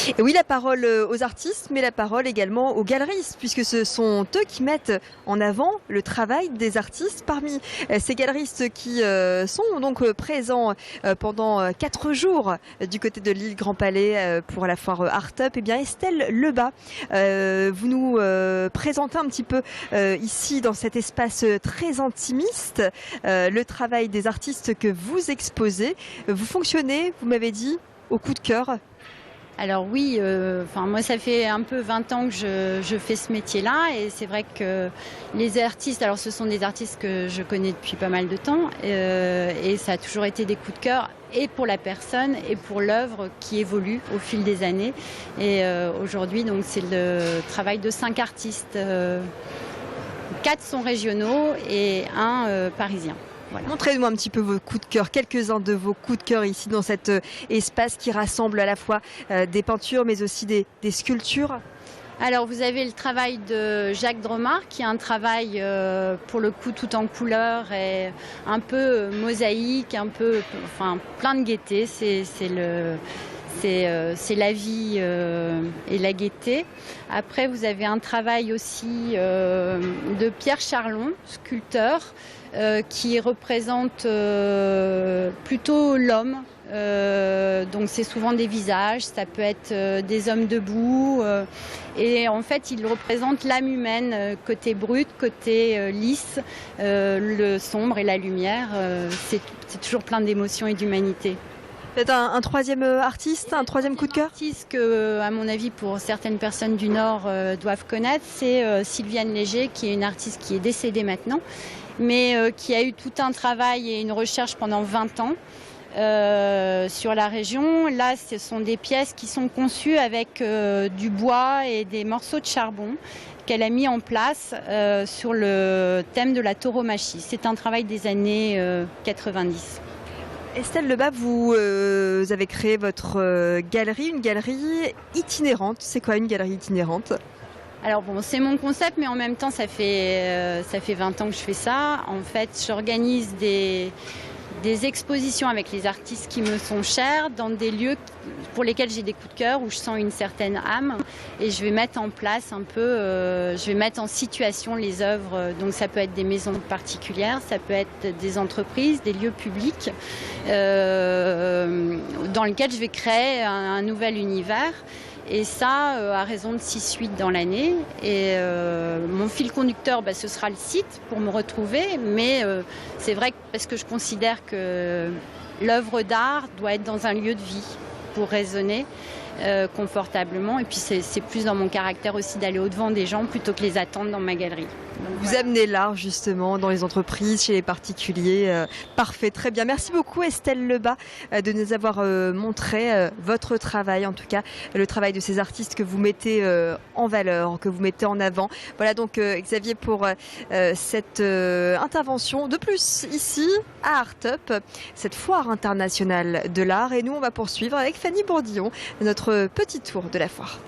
Et oui, la parole aux artistes, mais la parole également aux galeristes, puisque ce sont eux qui mettent en avant le travail des artistes. Parmi ces galeristes qui sont donc présents pendant 4 jours du côté de l'île Grand Palais pour la foire Art Up, eh bien Estelle Lebas, vous nous présentez un petit peu ici dans cet espace très intimiste le travail des artistes que vous exposez. Vous fonctionnez, vous m'avez dit, au coup de cœur. Alors oui, moi ça fait un peu 20 ans que je fais ce métier-là et c'est vrai que les artistes, alors ce sont des artistes que je connais depuis pas mal de temps et ça a toujours été des coups de cœur et pour la personne et pour l'œuvre qui évolue au fil des années. Et aujourd'hui donc c'est le travail de 5 artistes, 4 sont régionaux et 1 parisien. Voilà. Montrez-nous un petit peu vos coups de cœur, quelques-uns de vos coups de cœur ici dans cet espace qui rassemble à la fois des peintures mais aussi des sculptures. Alors vous avez le travail de Jacques Dromard qui est un travail pour le coup tout en couleur et un peu mosaïque, un peu, plein de gaieté. C'est la vie et la gaieté. Après vous avez un travail aussi de Pierre Charlon, sculpteur, qui représente plutôt l'homme. Donc c'est souvent des visages, ça peut être des hommes debout. Et en fait, il représente l'âme humaine, côté brut, côté lisse, le sombre et la lumière. C'est toujours plein d'émotions et d'humanité. Peut-être un troisième artiste, un troisième coup de cœur? Un artiste que, à mon avis, pour certaines personnes du Nord doivent connaître, c'est Sylviane Léger, qui est une artiste qui est décédée maintenant, mais qui a eu tout un travail et une recherche pendant 20 ans sur la région. Là, ce sont des pièces qui sont conçues avec du bois et des morceaux de charbon qu'elle a mis en place sur le thème de la tauromachie. C'est un travail des années 90. Estelle Lebas, vous avez créé votre galerie, une galerie itinérante. C'est quoi une galerie itinérante? Alors bon, c'est mon concept, mais en même temps, ça fait 20 ans que je fais ça. En fait, j'organise des expositions avec les artistes qui me sont chers dans des lieux pour lesquels j'ai des coups de cœur, où je sens une certaine âme. Et je vais mettre en place un peu, je vais mettre en situation les œuvres. Donc ça peut être des maisons particulières, ça peut être des entreprises, des lieux publics, dans lesquels je vais créer un nouvel univers. Et ça, à raison de 6-8 dans l'année. Et mon fil conducteur, ce sera le site pour me retrouver. Mais c'est vrai que parce que je considère que l'œuvre d'art doit être dans un lieu de vie pour résonner confortablement. Et puis c'est plus dans mon caractère aussi d'aller au-devant des gens plutôt que les attendre dans ma galerie. Donc, vous amenez l'art justement dans les entreprises, chez les particuliers. Parfait, très bien. Merci beaucoup Estelle Lebas de nous avoir montré votre travail, en tout cas le travail de ces artistes que vous mettez en valeur, que vous mettez en avant. Voilà donc Xavier pour cette intervention de plus ici à Art Up, cette foire internationale de l'art. Et nous on va poursuivre avec Fanny Bourdillon notre petit tour de la foire.